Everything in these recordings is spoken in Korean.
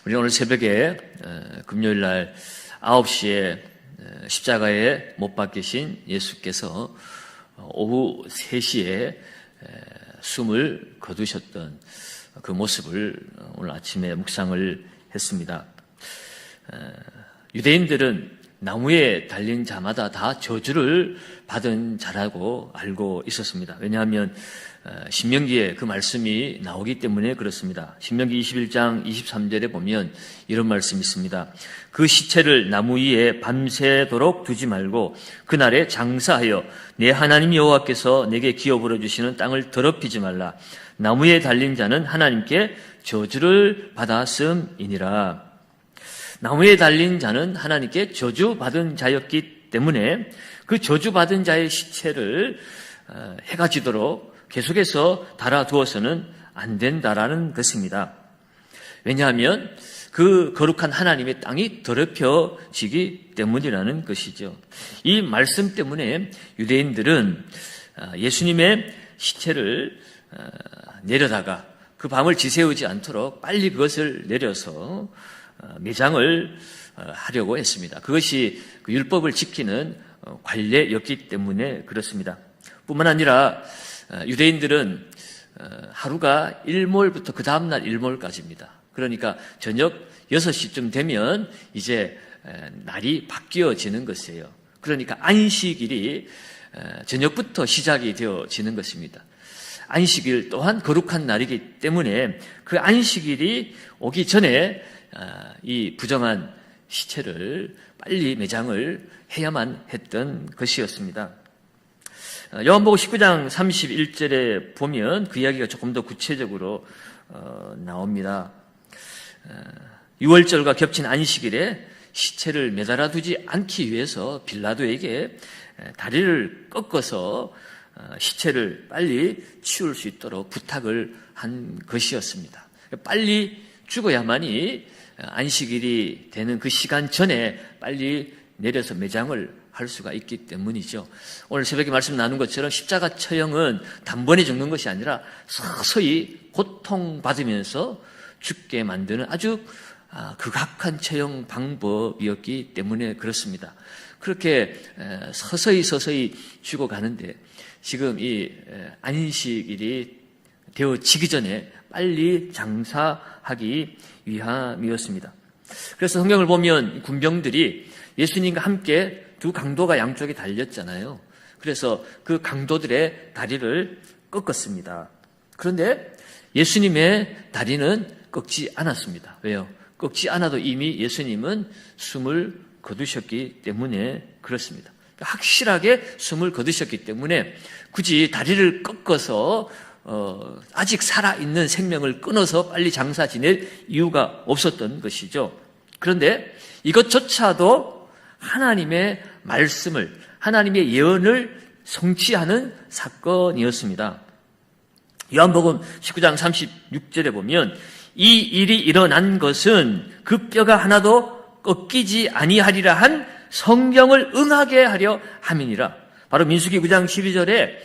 우리 오늘 새벽에 금요일 날 9시에 십자가에 못 박히신 예수께서 오후 3시에 숨을 거두셨던 그 모습을 오늘 아침에 묵상을 했습니다. 유대인들은 나무에 달린 자마다 다 저주를 받은 자라고 알고 있었습니다. 왜냐하면 신명기에 그 말씀이 나오기 때문에 그렇습니다. 신명기 21장 23절에 보면 이런 말씀이 있습니다. 그 시체를 나무 위에 밤새도록 두지 말고 그날에 장사하여 내 하나님 여호와께서 내게 기업으로 주시는 땅을 더럽히지 말라. 나무에 달린 자는 하나님께 저주를 받았음이니라. 나무에 달린 자는 하나님께 저주받은 자였기 때문에 그 저주받은 자의 시체를 해가 지도록 계속해서 달아두어서는 안 된다라는 것입니다. 왜냐하면 그 거룩한 하나님의 땅이 더럽혀지기 때문이라는 것이죠. 이 말씀 때문에 유대인들은 예수님의 시체를 내려다가 그 밤을 지새우지 않도록 빨리 그것을 내려서 매장을 하려고 했습니다. 그것이 그 율법을 지키는 관례였기 때문에 그렇습니다. 뿐만 아니라 유대인들은 하루가 일몰부터 그 다음날 일몰까지입니다. 그러니까 저녁 6시쯤 되면 이제 날이 바뀌어지는 것이에요. 그러니까 안식일이 저녁부터 시작이 되어지는 것입니다. 안식일 또한 거룩한 날이기 때문에 그 안식일이 오기 전에 이 부정한 시체를 빨리 매장을 해야만 했던 것이었습니다. 요한복음 19장 31절에 보면 그 이야기가 조금 더 구체적으로 나옵니다. 유월절과 겹친 안식일에 시체를 매달아 두지 않기 위해서 빌라도에게 다리를 꺾어서 시체를 빨리 치울 수 있도록 부탁을 한 것이었습니다. 빨리 죽어야만이 안식일이 되는 그 시간 전에 빨리 내려서 매장을 할 수가 있기 때문이죠. 오늘 새벽에 말씀 나눈 것처럼 십자가 처형은 단번에 죽는 것이 아니라 서서히 고통받으면서 죽게 만드는 아주 극악한 처형 방법이었기 때문에 그렇습니다. 그렇게 서서히 죽어가는데 지금 이 안식일이 되어지기 전에 빨리 장사하기 위함이었습니다. 그래서 성경을 보면 군병들이 예수님과 함께 두 강도가 양쪽에 달렸잖아요. 그래서 그 강도들의 다리를 꺾었습니다. 그런데 예수님의 다리는 꺾지 않았습니다. 왜요? 꺾지 않아도 이미 예수님은 숨을 거두셨기 때문에 그렇습니다. 확실하게 숨을 거두셨기 때문에 굳이 다리를 꺾어서 아직 살아있는 생명을 끊어서 빨리 장사 지낼 이유가 없었던 것이죠. 그런데 이것조차도 하나님의 말씀을, 하나님의 예언을 성취하는 사건이었습니다. 요한복음 19장 36절에 보면 이 일이 일어난 것은 그 뼈가 하나도 꺾이지 아니하리라 한 성경을 응하게 하려 함이니라. 바로 민수기 9장 12절에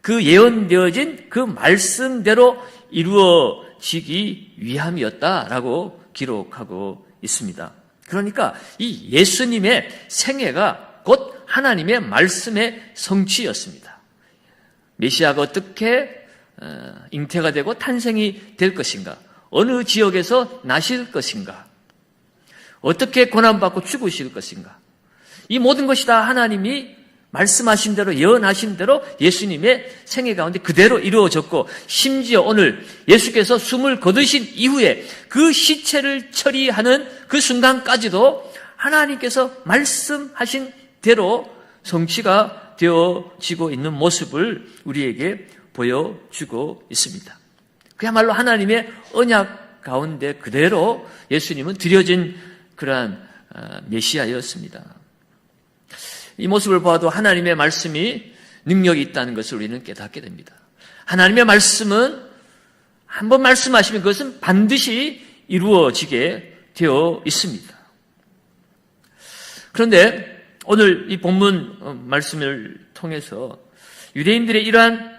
그 예언되어진 그 말씀대로 이루어지기 위함이었다라고 기록하고 있습니다. 그러니까 이 예수님의 생애가 곧 하나님의 말씀의 성취였습니다. 메시아가 어떻게 잉태가 되고 탄생이 될 것인가? 어느 지역에서 나실 것인가? 어떻게 고난받고 죽으실 것인가? 이 모든 것이 다 하나님이 말씀하신 대로 예언하신 대로 예수님의 생애 가운데 그대로 이루어졌고 심지어 오늘 예수께서 숨을 거두신 이후에 그 시체를 처리하는 그 순간까지도 하나님께서 말씀하신 대로 성취가 되어지고 있는 모습을 우리에게 보여주고 있습니다. 그야말로 하나님의 언약 가운데 그대로 예수님은 드려진 그러한 메시아였습니다. 이 모습을 보아도 하나님의 말씀이 능력이 있다는 것을 우리는 깨닫게 됩니다. 하나님의 말씀은 한번 말씀하시면 그것은 반드시 이루어지게 되어 있습니다. 그런데 오늘 이 본문 말씀을 통해서 유대인들의 이러한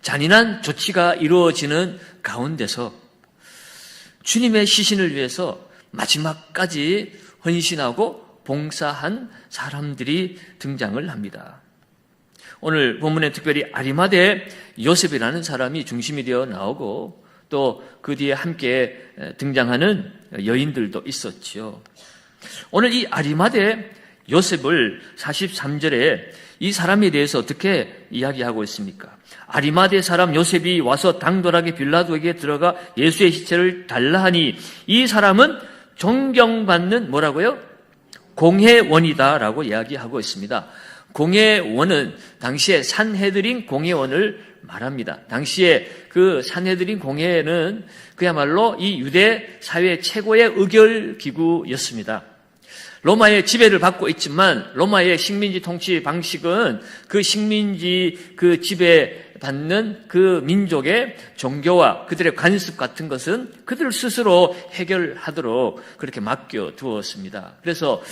잔인한 조치가 이루어지는 가운데서 주님의 시신을 위해서 마지막까지 헌신하고 봉사한 사람들이 등장을 합니다. 오늘 본문에 특별히 아리마대 요셉이라는 사람이 중심이 되어 나오고 또 그 뒤에 함께 등장하는 여인들도 있었지요. 오늘 이 아리마대 요셉을 43절에 이 사람에 대해서 어떻게 이야기하고 있습니까? 아리마대 사람 요셉이 와서 당돌하게 빌라도에게 들어가 예수의 시체를 달라 하니 이 사람은 존경받는 뭐라고요? 공회원이다라고 이야기하고 있습니다. 공회원은 당시에 산헤드린 공회원을 말합니다. 당시에 그 산헤드린 공회는 그야말로 이 유대 사회 최고의 의결 기구였습니다. 로마의 지배를 받고 있지만 로마의 식민지 통치 방식은 그 식민지 그 지배받는 그 민족의 종교와 그들의 관습 같은 것은 그들 스스로 해결하도록 그렇게 맡겨두었습니다. 그래서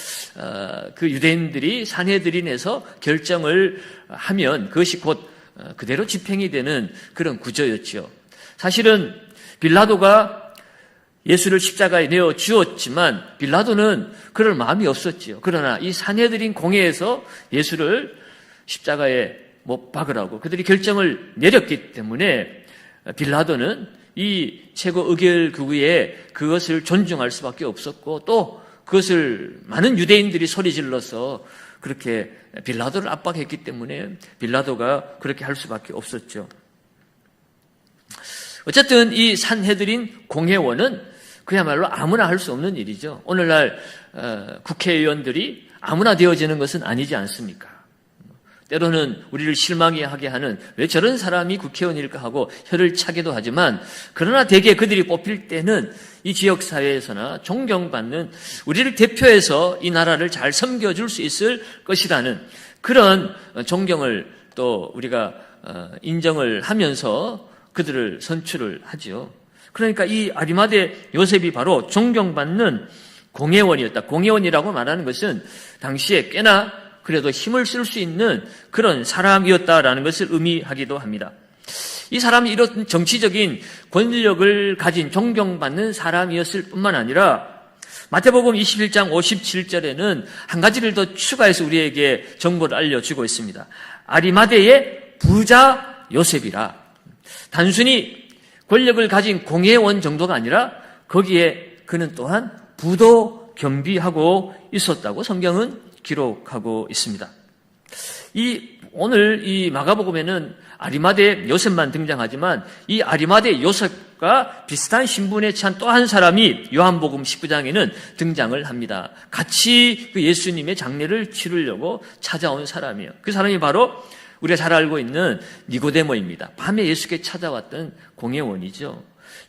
그 유대인들이 산헤드린에서 결정을 하면 그것이 곧 그대로 집행이 되는 그런 구조였죠. 사실은 빌라도가 예수를 십자가에 내어 주었지만 빌라도는 그럴 마음이 없었지요. 그러나 이 산헤드린 공회에서 예수를 십자가에 못 박으라고 그들이 결정을 내렸기 때문에 빌라도는 이 최고 의결 기구에 그것을 존중할 수밖에 없었고 또 그것을 많은 유대인들이 소리질러서 그렇게 빌라도를 압박했기 때문에 빌라도가 그렇게 할 수밖에 없었죠. 어쨌든 이 산헤드린 공회원은 그야말로 아무나 할 수 없는 일이죠. 오늘날 국회의원들이 아무나 되어지는 것은 아니지 않습니까? 때로는 우리를 실망하게 하는 왜 저런 사람이 국회의원일까 하고 혀를 차기도 하지만 그러나 대개 그들이 뽑힐 때는 이 지역사회에서나 존경받는 우리를 대표해서 이 나라를 잘 섬겨줄 수 있을 것이라는 그런 존경을 또 우리가 인정을 하면서 그들을 선출을 하죠. 그러니까 이 아리마대 요셉이 바로 존경받는 공회원이었다. 공회원이라고 말하는 것은 당시에 꽤나 그래도 힘을 쓸 수 있는 그런 사람이었다라는 것을 의미하기도 합니다. 이 사람이 이런 정치적인 권력을 가진 존경받는 사람이었을 뿐만 아니라 마태복음 21장 57절에는 한 가지를 더 추가해서 우리에게 정보를 알려주고 있습니다. 아리마대의 부자 요셉이라. 단순히 권력을 가진 공회원 정도가 아니라 거기에 그는 또한 부도 겸비하고 있었다고 성경은 기록하고 있습니다. 오늘 이 마가복음에는 아리마대 요셉만 등장하지만 이 아리마대 요셉과 비슷한 신분에 처한 또 한 사람이 요한복음 19장에는 등장을 합니다. 같이 그 예수님의 장례를 치르려고 찾아온 사람이에요. 그 사람이 바로 우리가 잘 알고 있는 니고데모입니다. 밤에 예수께 찾아왔던 공회원이죠.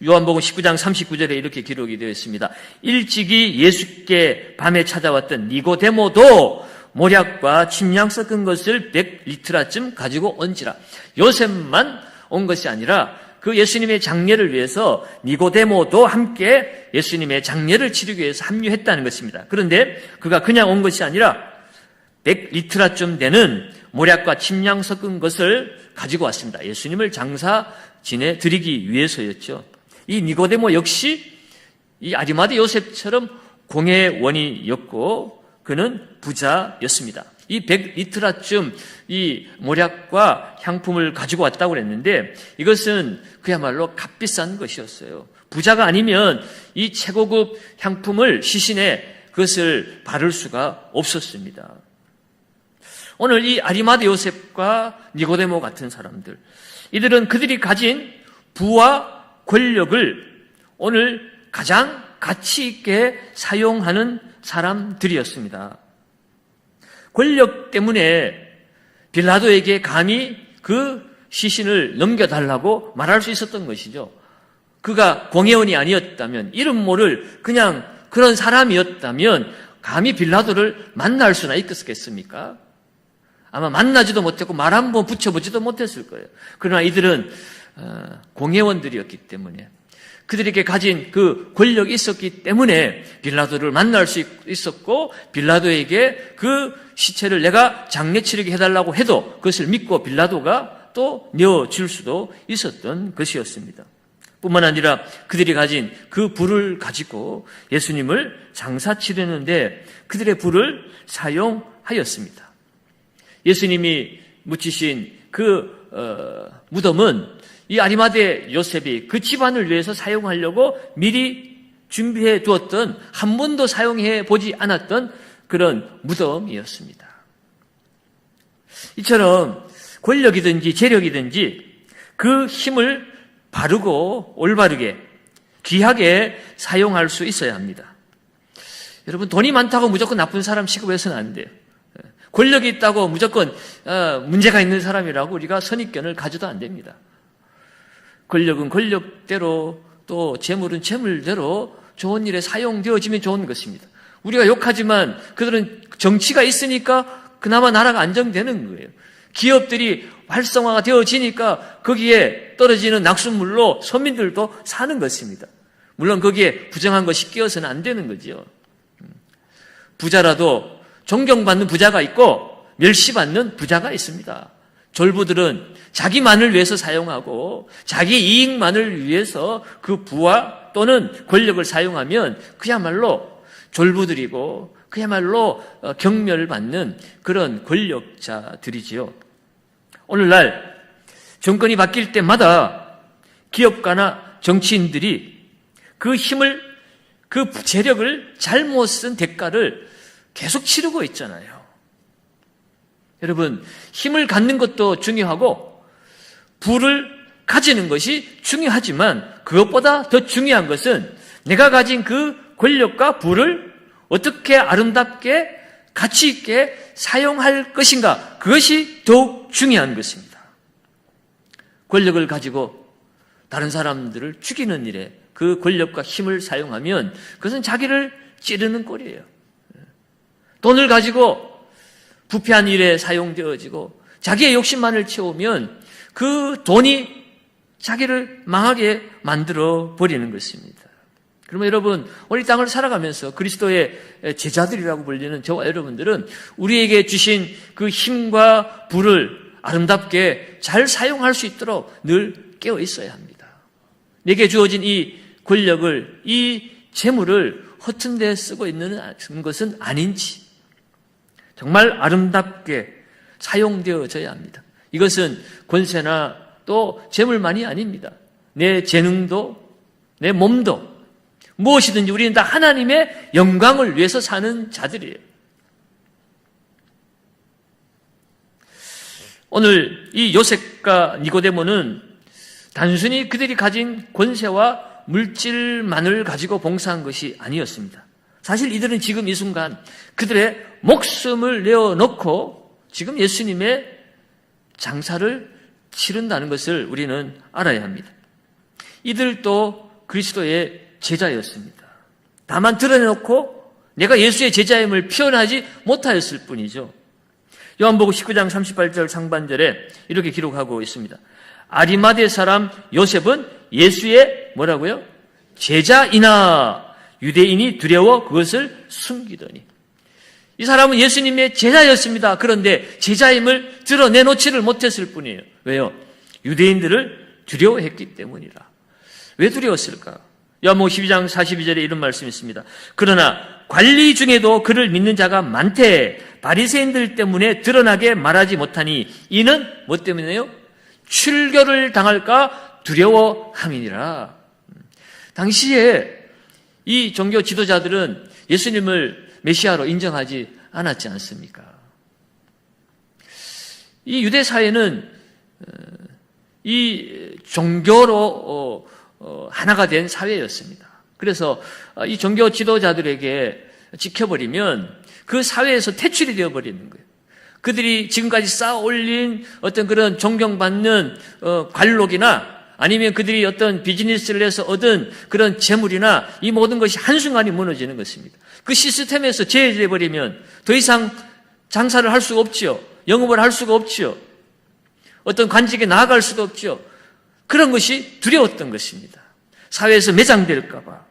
요한복음 19장 39절에 이렇게 기록이 되어 있습니다. 일찍이 예수께 밤에 찾아왔던 니고데모도 모략과 침량 섞은 것을 100리트라쯤 가지고 온지라. 요셉만 온 것이 아니라 그 예수님의 장례를 위해서 니고데모도 함께 예수님의 장례를 치르기 위해서 합류했다는 것입니다. 그런데 그가 그냥 온 것이 아니라 100리트라쯤 되는 모략과 침량 섞은 것을 가지고 왔습니다. 예수님을 장사 지내드리기 위해서였죠. 이 니고데모 역시 이 아리마대 요셉처럼 공회원이었고 그는 부자였습니다. 이 100리트라쯤 이 모략과 향품을 가지고 왔다고 그랬는데 이것은 그야말로 값비싼 것이었어요. 부자가 아니면 이 최고급 향품을 시신에 그것을 바를 수가 없었습니다. 오늘 이 아리마대 요셉과 니고데모 같은 사람들, 이들은 그들이 가진 부와 권력을 오늘 가장 가치 있게 사용하는 사람들이었습니다. 권력 때문에 빌라도에게 감히 그 시신을 넘겨달라고 말할 수 있었던 것이죠. 그가 공회원이 아니었다면, 이름 모를 그냥 그런 사람이었다면 감히 빌라도를 만날 수나 있겠습니까? 아마 만나지도 못했고 말 한 번 붙여보지도 못했을 거예요. 그러나 이들은 공회원들이었기 때문에 그들에게 가진 그 권력이 있었기 때문에 빌라도를 만날 수 있었고 빌라도에게 그 시체를 내가 장례 치르게 해달라고 해도 그것을 믿고 빌라도가 또 내어줄 수도 있었던 것이었습니다. 뿐만 아니라 그들이 가진 그 부를 가지고 예수님을 장사치려는데 그들의 부를 사용하였습니다. 예수님이 묻히신 그 무덤은 이 아리마대 요셉이 그 집안을 위해서 사용하려고 미리 준비해 두었던, 한 번도 사용해 보지 않았던 그런 무덤이었습니다. 이처럼 권력이든지 재력이든지 그 힘을 바르고 올바르게 귀하게 사용할 수 있어야 합니다. 여러분, 돈이 많다고 무조건 나쁜 사람 취급해서는 안 돼요. 권력이 있다고 무조건 문제가 있는 사람이라고 우리가 선입견을 가져도 안 됩니다. 권력은 권력대로, 또 재물은 재물대로 좋은 일에 사용되어지면 좋은 것입니다. 우리가 욕하지만 그들은 정치가 있으니까 그나마 나라가 안정되는 거예요. 기업들이 활성화가 되어지니까 거기에 떨어지는 낙수물로 서민들도 사는 것입니다. 물론 거기에 부정한 것이 끼어서는 안 되는 거죠. 부자라도 존경받는 부자가 있고 멸시받는 부자가 있습니다. 졸부들은 자기만을 위해서 사용하고 자기 이익만을 위해서 그 부와 또는 권력을 사용하면 그야말로 졸부들이고 그야말로 경멸받는 그런 권력자들이지요. 오늘날 정권이 바뀔 때마다 기업가나 정치인들이 그 힘을, 그 재력을 잘못 쓴 대가를 계속 치르고 있잖아요. 여러분, 힘을 갖는 것도 중요하고 부를 가지는 것이 중요하지만 그것보다 더 중요한 것은 내가 가진 그 권력과 부를 어떻게 아름답게 가치 있게 사용할 것인가, 그것이 더욱 중요한 것입니다. 권력을 가지고 다른 사람들을 죽이는 일에 그 권력과 힘을 사용하면 그것은 자기를 찌르는 꼴이에요. 돈을 가지고 부패한 일에 사용되어지고 자기의 욕심만을 채우면 그 돈이 자기를 망하게 만들어 버리는 것입니다. 그러면 여러분, 우리 땅을 살아가면서 그리스도의 제자들이라고 불리는 저와 여러분들은 우리에게 주신 그 힘과 부를 아름답게 잘 사용할 수 있도록 늘 깨어 있어야 합니다. 내게 주어진 이 권력을, 이 재물을 허튼 데 쓰고 있는 것은 아닌지 정말 아름답게 사용되어져야 합니다. 이것은 권세나 또 재물만이 아닙니다. 내 재능도, 내 몸도, 무엇이든지 우리는 다 하나님의 영광을 위해서 사는 자들이에요. 오늘 이 요셉과 니고데모는 단순히 그들이 가진 권세와 물질만을 가지고 봉사한 것이 아니었습니다. 사실 이들은 지금 이 순간 그들의 목숨을 내어놓고 지금 예수님의 장사를 치른다는 것을 우리는 알아야 합니다. 이들도 그리스도의 제자였습니다. 다만 드러내놓고 내가 예수의 제자임을 표현하지 못하였을 뿐이죠. 요한복음 19장 38절 상반절에 이렇게 기록하고 있습니다. 아리마대 사람 요셉은 예수의 뭐라고요? 제자이나 유대인이 두려워 그것을 숨기더니. 이 사람은 예수님의 제자였습니다. 그런데 제자임을 드러내놓지를 못했을 뿐이에요. 왜요? 유대인들을 두려워했기 때문이라. 왜 두려웠을까? 요한복음 12장 42절에 이런 말씀이 있습니다. 그러나 관리 중에도 그를 믿는 자가 많되 바리새인들 때문에 드러나게 말하지 못하니 이는 뭐 때문이에요? 출교를 당할까 두려워함이니라. 당시에 이 종교 지도자들은 예수님을 메시아로 인정하지 않았지 않습니까? 이 유대 사회는 이 종교로 하나가 된 사회였습니다. 그래서 이 종교 지도자들에게 지켜버리면 그 사회에서 퇴출이 되어버리는 거예요. 그들이 지금까지 쌓아 올린 어떤 그런 존경받는 관록이나 아니면 그들이 어떤 비즈니스를 해서 얻은 그런 재물이나 이 모든 것이 한순간에 무너지는 것입니다. 그 시스템에서 제외되어버리면 더 이상 장사를 할 수가 없지요. 영업을 할 수가 없지요. 어떤 관직에 나아갈 수도 없지요. 그런 것이 두려웠던 것입니다. 사회에서 매장될까 봐.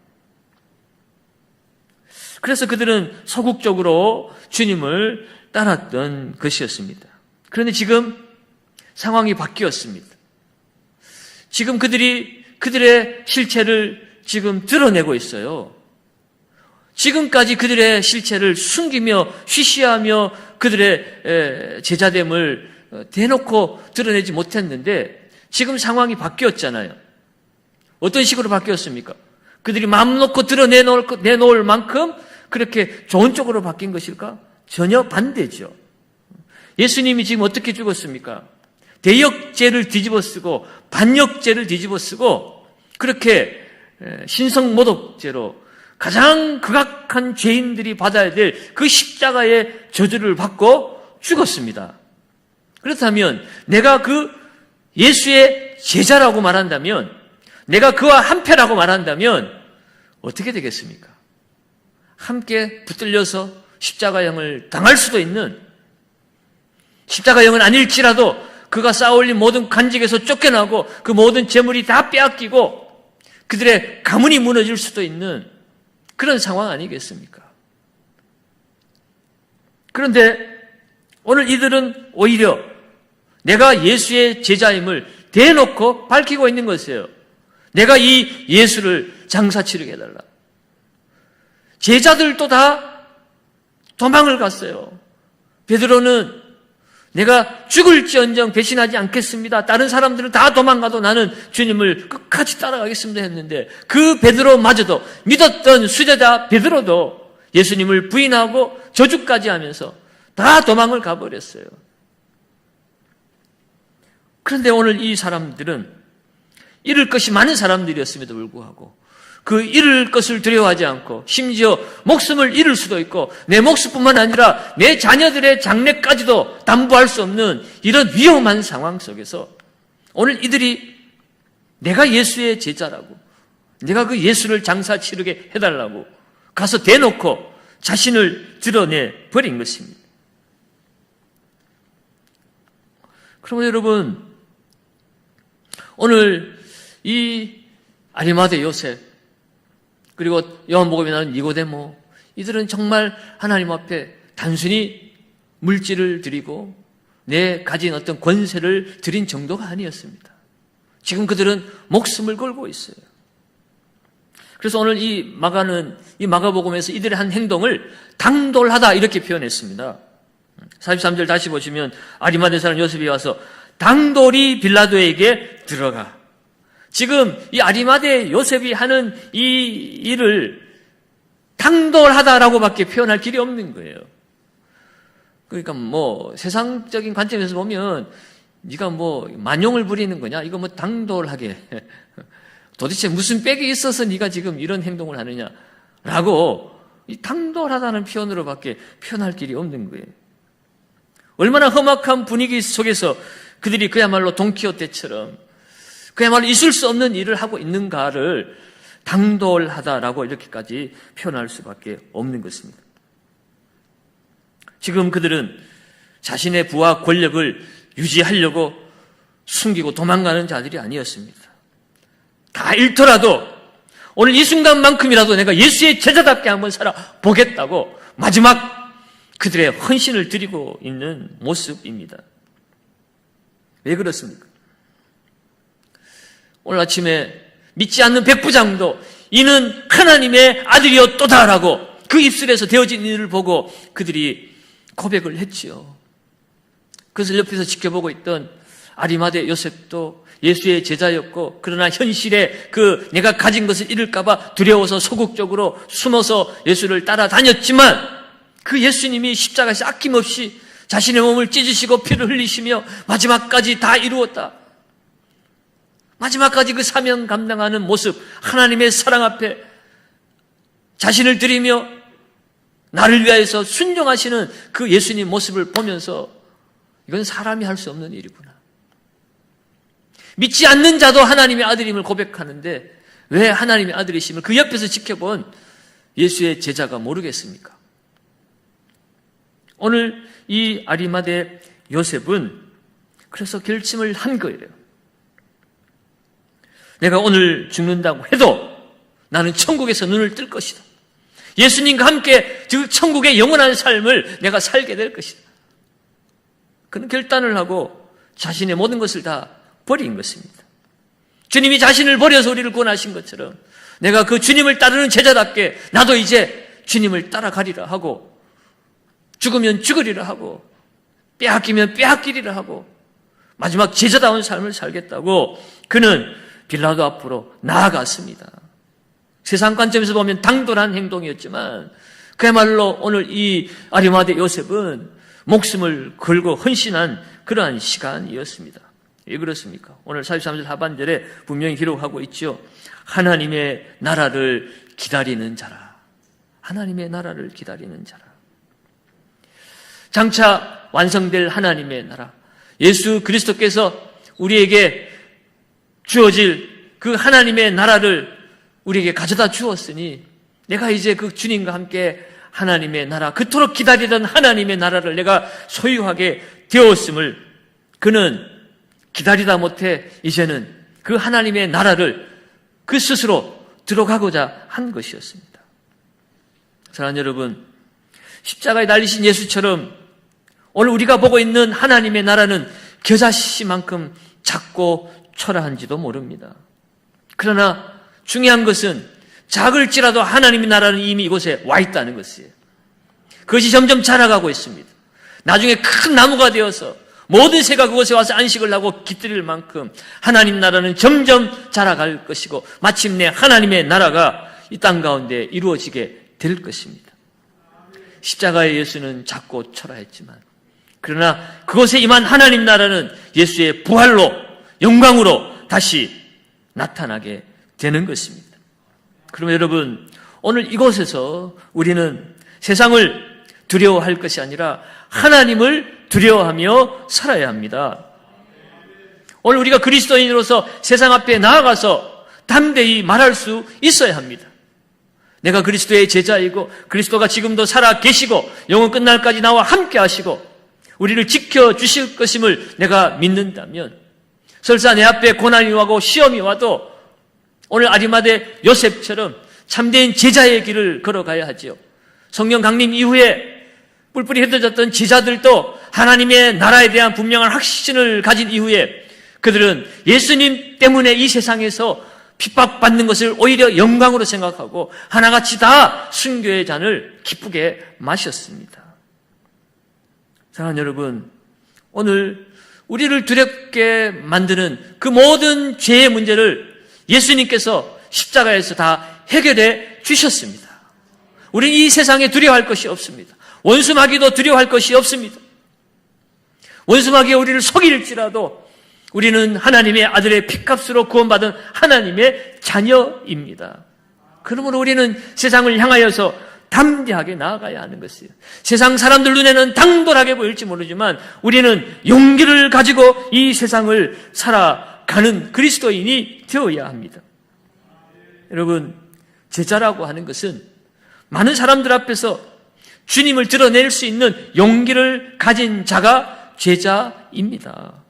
그래서 그들은 소극적으로 주님을 따랐던 것이었습니다. 그런데 지금 상황이 바뀌었습니다. 지금 그들이 그들의 실체를 지금 드러내고 있어요. 지금까지 그들의 실체를 숨기며 쉬쉬하며 그들의 제자됨을 대놓고 드러내지 못했는데 지금 상황이 바뀌었잖아요. 어떤 식으로 바뀌었습니까? 그들이 마음 놓고 내놓을 만큼 그렇게 좋은 쪽으로 바뀐 것일까? 전혀 반대죠. 예수님이 지금 어떻게 죽었습니까? 대역죄를 뒤집어쓰고 반역죄를 뒤집어쓰고 그렇게 신성모독죄로 가장 극악한 죄인들이 받아야 될 그 십자가의 저주를 받고 죽었습니다. 그렇다면 내가 그 예수의 제자라고 말한다면, 내가 그와 한패라고 말한다면 어떻게 되겠습니까? 함께 붙들려서 십자가형을 당할 수도 있는, 십자가형은 아닐지라도 그가 쌓아올린 모든 간직에서 쫓겨나고 그 모든 재물이 다 빼앗기고 그들의 가문이 무너질 수도 있는 그런 상황 아니겠습니까? 그런데 오늘 이들은 오히려 내가 예수의 제자임을 대놓고 밝히고 있는 것이에요. 내가 이 예수를 장사치르게 해달라. 제자들도 다 도망을 갔어요. 베드로는 내가 죽을지언정 배신하지 않겠습니다. 다른 사람들은 다 도망가도 나는 주님을 끝까지 따라가겠습니다 했는데 그 베드로마저도, 믿었던 수제자 베드로도 예수님을 부인하고 저주까지 하면서 다 도망을 가버렸어요. 그런데 오늘 이 사람들은 잃을 것이 많은 사람들이었음에도 불구하고 그 잃을 것을 두려워하지 않고 심지어 목숨을 잃을 수도 있고 내 목숨뿐만 아니라 내 자녀들의 장래까지도 담보할 수 없는 이런 위험한 상황 속에서 오늘 이들이 내가 예수의 제자라고, 내가 그 예수를 장사 치르게 해달라고 가서 대놓고 자신을 드러내 버린 것입니다. 그러면 여러분, 오늘 이 아리마대 요셉 그리고 요한복음에 나오는 니고데모, 이들은 정말 하나님 앞에 단순히 물질을 드리고 내 가진 어떤 권세를 드린 정도가 아니었습니다. 지금 그들은 목숨을 걸고 있어요. 그래서 오늘 이 마가복음에서 이들의 한 행동을 당돌하다 이렇게 표현했습니다. 43절 다시 보시면 아리마대 사람 요셉이 와서 당돌이 빌라도에게 들어가. 지금 이 아리마대 요셉이 하는 이 일을 당돌하다라고밖에 표현할 길이 없는 거예요. 그러니까 뭐 세상적인 관점에서 보면 네가 뭐 만용을 부리는 거냐? 이거 뭐 당돌하게 도대체 무슨 빽이 있어서 네가 지금 이런 행동을 하느냐라고 이 당돌하다는 표현으로밖에 표현할 길이 없는 거예요. 얼마나 험악한 분위기 속에서 그들이 그야말로 돈키호테처럼 그야말로 있을 수 없는 일을 하고 있는가를 당돌하다라고 이렇게까지 표현할 수밖에 없는 것입니다. 지금 그들은 자신의 부와 권력을 유지하려고 숨기고 도망가는 자들이 아니었습니다. 다 잃더라도 오늘 이 순간만큼이라도 내가 예수의 제자답게 한번 살아보겠다고 마지막 그들의 헌신을 드리고 있는 모습입니다. 왜 그렇습니까? 오늘 아침에 믿지 않는 백부장도 이는 하나님의 아들이었도다라고 그 입술에서 되어진 일을 보고 그들이 고백을 했지요. 그것을 옆에서 지켜보고 있던 아리마대 요셉도 예수의 제자였고, 그러나 현실에 그 내가 가진 것을 잃을까봐 두려워서 소극적으로 숨어서 예수를 따라다녔지만 그 예수님이 십자가에서 아낌없이 자신의 몸을 찢으시고 피를 흘리시며 마지막까지 다 이루었다. 마지막까지 그 사명 감당하는 모습, 하나님의 사랑 앞에 자신을 드리며 나를 위하여서 순종하시는 그 예수님 모습을 보면서 이건 사람이 할 수 없는 일이구나. 믿지 않는 자도 하나님의 아들임을 고백하는데 왜 하나님의 아들이심을 그 옆에서 지켜본 예수의 제자가 모르겠습니까? 오늘 이 아리마대 요셉은 그래서 결심을 한 거예요. 내가 오늘 죽는다고 해도 나는 천국에서 눈을 뜰 것이다. 예수님과 함께 그 천국의 영원한 삶을 내가 살게 될 것이다. 그런 결단을 하고 자신의 모든 것을 다 버린 것입니다. 주님이 자신을 버려서 우리를 구원하신 것처럼 내가 그 주님을 따르는 제자답게 나도 이제 주님을 따라가리라 하고, 죽으면 죽으리라 하고, 빼앗기면 빼앗기리라 하고, 마지막 제자다운 삶을 살겠다고 그는 빌라도 앞으로 나아갔습니다. 세상 관점에서 보면 당돌한 행동이었지만 그야말로 오늘 이 아리마대 요셉은 목숨을 걸고 헌신한 그러한 시간이었습니다. 왜 그렇습니까? 오늘 43절 하반절에 분명히 기록하고 있죠. 하나님의 나라를 기다리는 자라. 하나님의 나라를 기다리는 자라. 장차 완성될 하나님의 나라, 예수 그리스도께서 우리에게 주어질 그 하나님의 나라를 우리에게 가져다 주었으니 내가 이제 그 주님과 함께 하나님의 나라, 그토록 기다리던 하나님의 나라를 내가 소유하게 되었음을 그는 기다리다 못해 이제는 그 하나님의 나라를 그 스스로 들어가고자 한 것이었습니다. 사랑하는 여러분, 십자가에 달리신 예수처럼 오늘 우리가 보고 있는 하나님의 나라는 겨자씨만큼 작고 초라한지도 모릅니다. 그러나 중요한 것은 작을지라도 하나님의 나라는 이미 이곳에 와 있다는 것이에요. 그것이 점점 자라가고 있습니다. 나중에 큰 나무가 되어서 모든 새가 그곳에 와서 안식을 하고 깃들일 만큼 하나님 나라는 점점 자라갈 것이고 마침내 하나님의 나라가 이 땅 가운데 이루어지게 될 것입니다. 십자가의 예수는 작고 초라했지만 그러나 그곳에 임한 하나님 나라는 예수의 부활로 영광으로 다시 나타나게 되는 것입니다. 그럼 여러분, 오늘 이곳에서 우리는 세상을 두려워할 것이 아니라 하나님을 두려워하며 살아야 합니다. 오늘 우리가 그리스도인으로서 세상 앞에 나아가서 담대히 말할 수 있어야 합니다. 내가 그리스도의 제자이고 그리스도가 지금도 살아 계시고 영원 끝날까지 나와 함께 하시고 우리를 지켜주실 것임을 내가 믿는다면 설사 내 앞에 고난이 와고 시험이 와도 오늘 아리마대 요셉처럼 참된 제자의 길을 걸어가야 하지요. 성령 강림 이후에 뿔뿔이 흩어졌던 제자들도 하나님의 나라에 대한 분명한 확신을 가진 이후에 그들은 예수님 때문에 이 세상에서 핍박받는 것을 오히려 영광으로 생각하고 하나같이 다 순교의 잔을 기쁘게 마셨습니다. 사랑하는 여러분, 오늘 우리를 두렵게 만드는 그 모든 죄의 문제를 예수님께서 십자가에서 다 해결해 주셨습니다. 우리는 이 세상에 두려워할 것이 없습니다. 원수마귀도 두려워할 것이 없습니다. 원수마귀가 우리를 속일지라도 우리는 하나님의 아들의 피값으로 구원받은 하나님의 자녀입니다. 그러므로 우리는 세상을 향하여서 담대하게 나아가야 하는 것이에요. 세상 사람들 눈에는 당돌하게 보일지 모르지만 우리는 용기를 가지고 이 세상을 살아가는 그리스도인이 되어야 합니다. 여러분, 제자라고 하는 것은 많은 사람들 앞에서 주님을 드러낼 수 있는 용기를 가진 자가 제자입니다.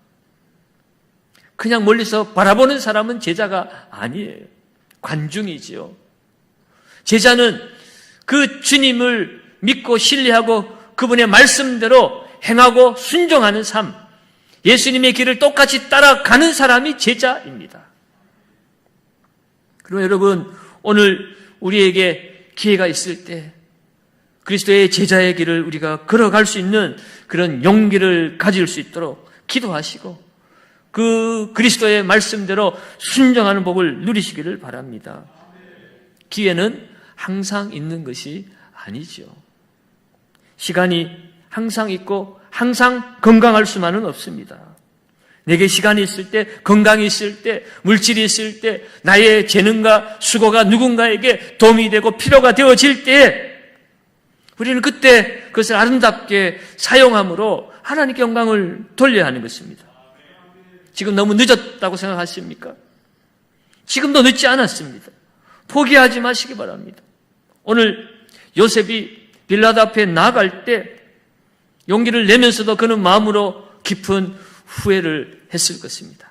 그냥 멀리서 바라보는 사람은 제자가 아니에요. 관중이지요. 제자는 그 주님을 믿고 신뢰하고 그분의 말씀대로 행하고 순종하는 삶, 예수님의 길을 똑같이 따라가는 사람이 제자입니다. 그리고 여러분, 오늘 우리에게 기회가 있을 때 그리스도의 제자의 길을 우리가 걸어갈 수 있는 그런 용기를 가질 수 있도록 기도하시고 그 그리스도의 말씀대로 순종하는 복을 누리시기를 바랍니다. 기회는 항상 있는 것이 아니죠. 시간이 항상 있고 항상 건강할 수만은 없습니다. 내게 시간이 있을 때, 건강이 있을 때, 물질이 있을 때, 나의 재능과 수고가 누군가에게 도움이 되고 필요가 되어질 때 우리는 그때 그것을 아름답게 사용함으로 하나님께 영광을 돌려야 하는 것입니다. 지금 너무 늦었다고 생각하십니까? 지금도 늦지 않았습니다. 포기하지 마시기 바랍니다. 오늘 요셉이 빌라도 앞에 나아갈 때 용기를 내면서도 그는 마음으로 깊은 후회를 했을 것입니다.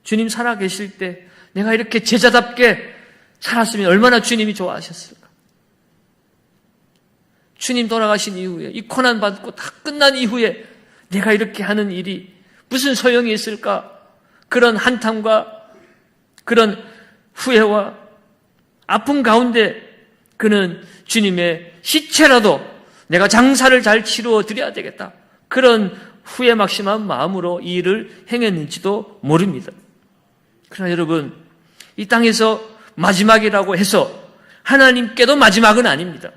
주님 살아 계실 때 내가 이렇게 제자답게 살았으면 얼마나 주님이 좋아하셨을까? 주님 돌아가신 이후에 이 고난 받고 다 끝난 이후에 내가 이렇게 하는 일이 무슨 소용이 있을까? 그런 한탄과 그런 후회와 아픔 가운데 그는 주님의 시체라도 내가 장사를 잘 치루어 드려야 되겠다, 그런 후회 막심한 마음으로 이 일을 행했는지도 모릅니다. 그러나 여러분, 이 땅에서 마지막이라고 해서 하나님께도 마지막은 아닙니다.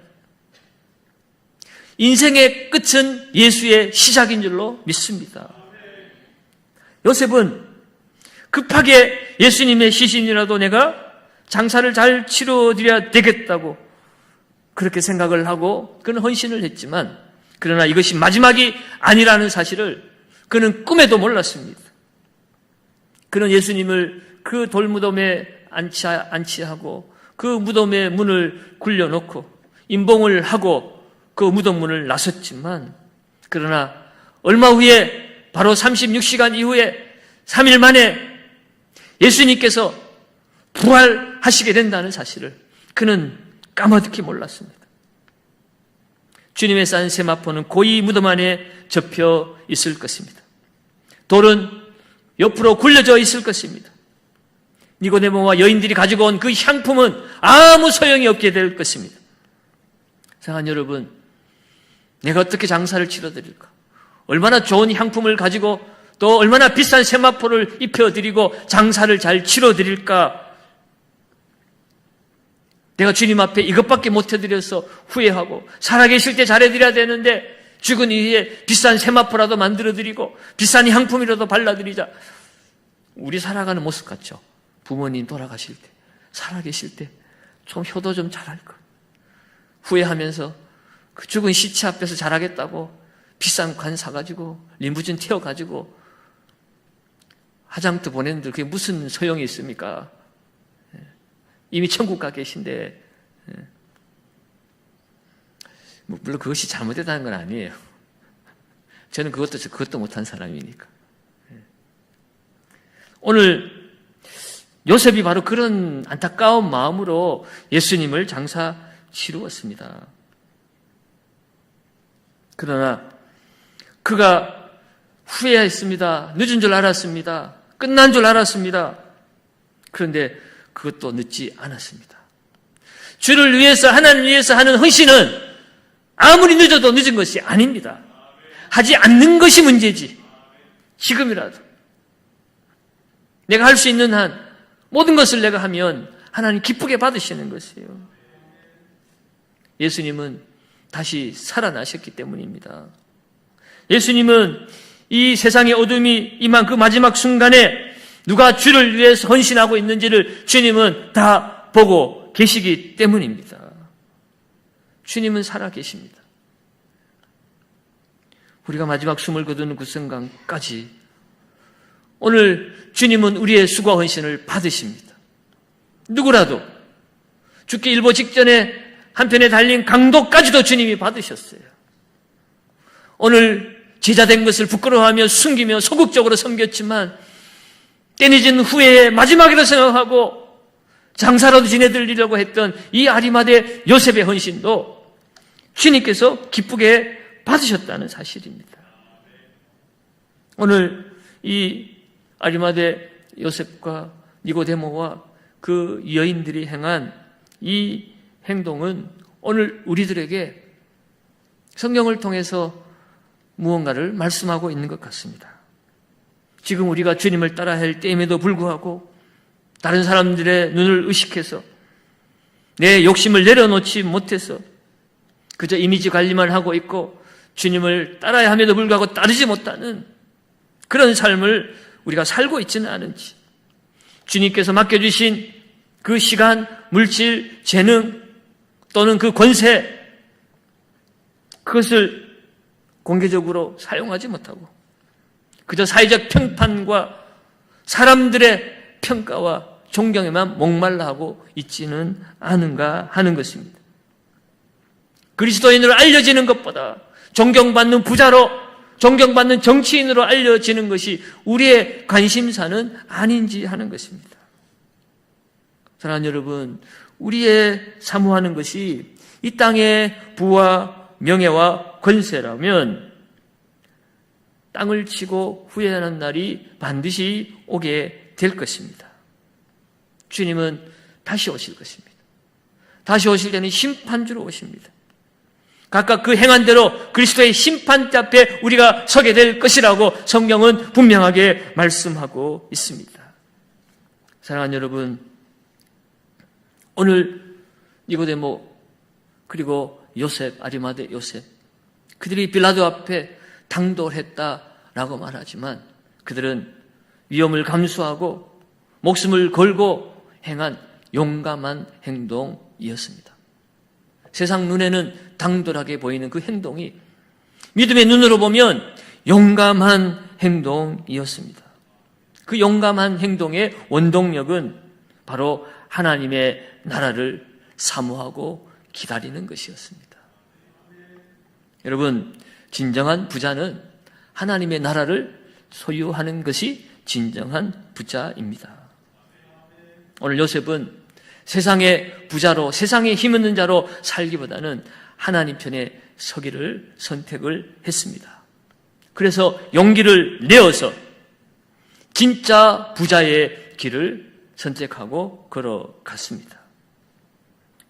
인생의 끝은 예수의 시작인 줄로 믿습니다. 요셉은 급하게 예수님의 시신이라도 내가 장사를 잘 치러드려야 되겠다고 그렇게 생각을 하고 그는 헌신을 했지만, 그러나 이것이 마지막이 아니라는 사실을 그는 꿈에도 몰랐습니다. 그는 예수님을 그 돌무덤에 안치하고 그 무덤의 문을 굴려놓고 임봉을 하고 그 무덤 문을 나섰지만, 그러나 얼마 후에, 바로 36시간 이후에 3일 만에 예수님께서 부활하시게 된다는 사실을 그는 까마득히 몰랐습니다. 주님의 싼 세마포는 고이 무덤 안에 접혀 있을 것입니다. 돌은 옆으로 굴려져 있을 것입니다. 니고데모와 여인들이 가지고 온 그 향품은 아무 소용이 없게 될 것입니다. 사랑하는 여러분, 내가 어떻게 장사를 치러드릴까? 얼마나 좋은 향품을 가지고 또 얼마나 비싼 세마포를 입혀드리고 장사를 잘 치러드릴까? 내가 주님 앞에 이것밖에 못해드려서 후회하고, 살아계실 때 잘해드려야 되는데 죽은 이후에 비싼 세마포라도 만들어드리고 비싼 향품이라도 발라드리자. 우리 살아가는 모습 같죠? 부모님 돌아가실 때, 살아계실 때 좀 효도 좀 잘할 걸. 후회하면서 그 죽은 시체 앞에서 잘하겠다고 비싼 관 사가지고 리무진 태워가지고 화장터 보냈는데 그게 무슨 소용이 있습니까? 이미 천국 가 계신데. 물론 그것이 잘못됐다는 건 아니에요. 저는 그것도 못한 사람이니까. 오늘 요셉이 바로 그런 안타까운 마음으로 예수님을 장사 치루었습니다. 그러나 그가 후회했습니다. 늦은 줄 알았습니다. 끝난 줄 알았습니다. 그런데 그것도 늦지 않았습니다. 주를 위해서, 하나님을 위해서 하는 헌신은 아무리 늦어도 늦은 것이 아닙니다. 하지 않는 것이 문제지. 지금이라도 내가 할 수 있는 한 모든 것을 내가 하면 하나님 기쁘게 받으시는 것이에요. 예수님은 다시 살아나셨기 때문입니다. 예수님은 이 세상의 어둠이 임한 그 마지막 순간에 누가 주를 위해서 헌신하고 있는지를 주님은 다 보고 계시기 때문입니다. 주님은 살아 계십니다. 우리가 마지막 숨을 거두는 그 순간까지 오늘 주님은 우리의 수고와 헌신을 받으십니다. 누구라도 죽기 일보 직전에 한편에 달린 강도까지도 주님이 받으셨어요. 오늘 제자된 것을 부끄러워하며 숨기며 소극적으로 섬겼지만 깨어진 후에 마지막이라고 생각하고 장사라도 지내드리려고 했던 이 아리마대 요셉의 헌신도 주님께서 기쁘게 받으셨다는 사실입니다. 오늘 이 아리마대 요셉과 니고데모와 그 여인들이 행한 이 행동은 오늘 우리들에게 성경을 통해서 무언가를 말씀하고 있는 것 같습니다. 지금 우리가 주님을 따라야 할 때임에도 불구하고 다른 사람들의 눈을 의식해서 내 욕심을 내려놓지 못해서 그저 이미지 관리만 하고 있고 주님을 따라야 함에도 불구하고 따르지 못하는 그런 삶을 우리가 살고 있지는 않은지, 주님께서 맡겨주신 그 시간, 물질, 재능 또는 그 권세, 그것을 공개적으로 사용하지 못하고 그저 사회적 평판과 사람들의 평가와 존경에만 목말라 하고 있지는 않은가 하는 것입니다. 그리스도인으로 알려지는 것보다 존경받는 부자로, 존경받는 정치인으로 알려지는 것이 우리의 관심사는 아닌지 하는 것입니다. 사랑하는 여러분, 우리의 사모하는 것이 이 땅의 부와 명예와 권세라면 땅을 치고 후회하는 날이 반드시 오게 될 것입니다. 주님은 다시 오실 것입니다. 다시 오실 때는 심판주로 오십니다. 각각 그 행한 대로 그리스도의 심판대 앞에 우리가 서게 될 것이라고 성경은 분명하게 말씀하고 있습니다. 사랑하는 여러분, 오늘 니고데모 그리고 요셉, 아리마대 요셉, 그들이 빌라도 앞에 당돌했다라고 말하지만 그들은 위험을 감수하고 목숨을 걸고 행한 용감한 행동이었습니다. 세상 눈에는 당돌하게 보이는 그 행동이 믿음의 눈으로 보면 용감한 행동이었습니다. 그 용감한 행동의 원동력은 바로 하나님의 나라를 사모하고 기다리는 것이었습니다. 여러분, 진정한 부자는 하나님의 나라를 소유하는 것이 진정한 부자입니다. 오늘 요셉은 세상의 부자로, 세상에 힘있는 자로 살기보다는 하나님 편에 서기를 선택을 했습니다. 그래서 용기를 내어서 진짜 부자의 길을 선택하고 걸어갔습니다.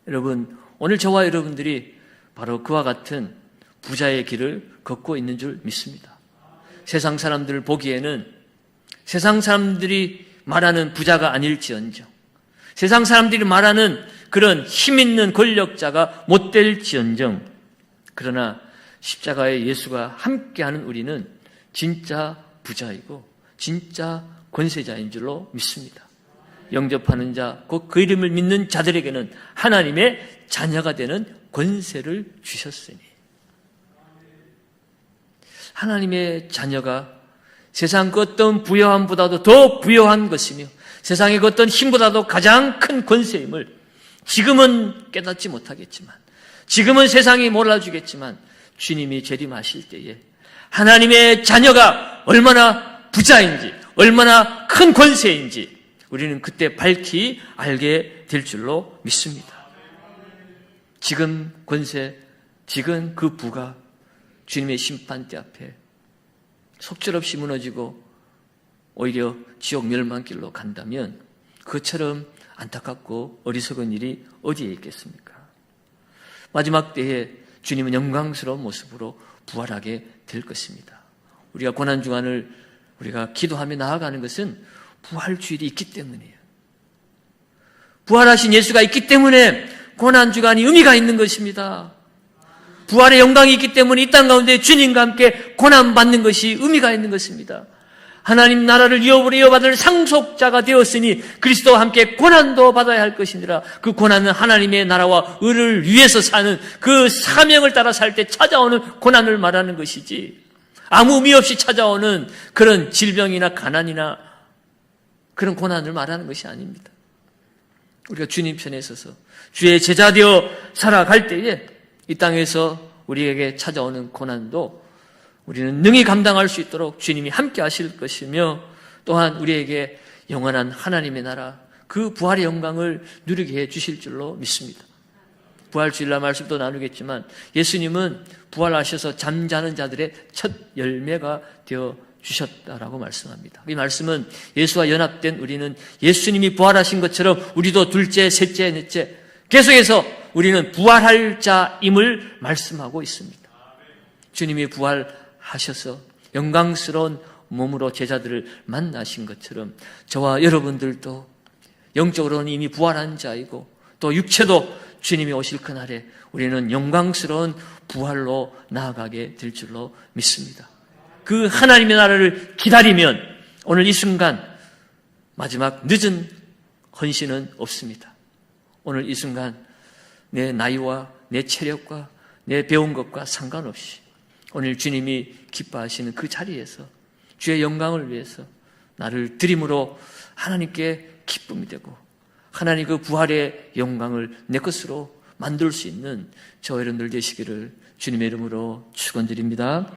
여러분, 오늘 저와 여러분들이 바로 그와 같은 부자의 길을 걷고 있는 줄 믿습니다. 세상 사람들을 보기에는 세상 사람들이 말하는 부자가 아닐지언정, 세상 사람들이 말하는 그런 힘있는 권력자가 못 될지언정, 그러나 십자가에 예수가 함께하는 우리는 진짜 부자이고 진짜 권세자인 줄로 믿습니다. 영접하는 자, 곧 그 이름을 믿는 자들에게는 하나님의 자녀가 되는 권세를 주셨으니, 하나님의 자녀가 세상 그 어떤 부여함보다도 더 부여한 것이며 세상의 그 어떤 힘보다도 가장 큰 권세임을 지금은 깨닫지 못하겠지만, 지금은 세상이 몰라주겠지만 주님이 재림하실 때에 하나님의 자녀가 얼마나 부자인지, 얼마나 큰 권세인지 우리는 그때 밝히 알게 될 줄로 믿습니다. 지금 권세, 지금 그 부가 주님의 심판대 앞에 속절없이 무너지고 오히려 지옥 멸망길로 간다면 그처럼 안타깝고 어리석은 일이 어디에 있겠습니까? 마지막 때에 주님은 영광스러운 모습으로 부활하게 될 것입니다. 우리가 고난주간을 우리가 기도하며 나아가는 것은 부활주일이 있기 때문이에요. 부활하신 예수가 있기 때문에 고난주간이 의미가 있는 것입니다. 부활의 영광이 있기 때문에 이 땅 가운데 주님과 함께 고난받는 것이 의미가 있는 것입니다. 하나님 나라를 이어받을 상속자가 되었으니 그리스도와 함께 고난도 받아야 할 것이니라. 그 고난은 하나님의 나라와 의를 위해서 사는 그 사명을 따라 살 때 찾아오는 고난을 말하는 것이지, 아무 의미 없이 찾아오는 그런 질병이나 가난이나 그런 고난을 말하는 것이 아닙니다. 우리가 주님 편에 서서 주의 제자 되어 살아갈 때에 이 땅에서 우리에게 찾아오는 고난도 우리는 능히 감당할 수 있도록 주님이 함께 하실 것이며, 또한 우리에게 영원한 하나님의 나라, 그 부활의 영광을 누리게 해 주실 줄로 믿습니다. 부활주일날 말씀도 나누겠지만 예수님은 부활하셔서 잠자는 자들의 첫 열매가 되어 주셨다라고 말씀합니다. 이 말씀은 예수와 연합된 우리는 예수님이 부활하신 것처럼 우리도 둘째, 셋째, 넷째 계속해서 우리는 부활할 자임을 말씀하고 있습니다. 주님이 부활하셔서 영광스러운 몸으로 제자들을 만나신 것처럼 저와 여러분들도 영적으로는 이미 부활한 자이고 또 육체도 주님이 오실 그날에 우리는 영광스러운 부활로 나아가게 될 줄로 믿습니다. 그 하나님의 나라를 기다리면 오늘 이 순간 마지막 늦은 헌신은 없습니다. 오늘 이 순간 내 나이와 내 체력과 내 배운 것과 상관없이 오늘 주님이 기뻐하시는 그 자리에서 주의 영광을 위해서 나를 드림으로 하나님께 기쁨이 되고 하나님 그 부활의 영광을 내 것으로 만들 수 있는 저와 여러분들 되시기를 주님의 이름으로 축원드립니다.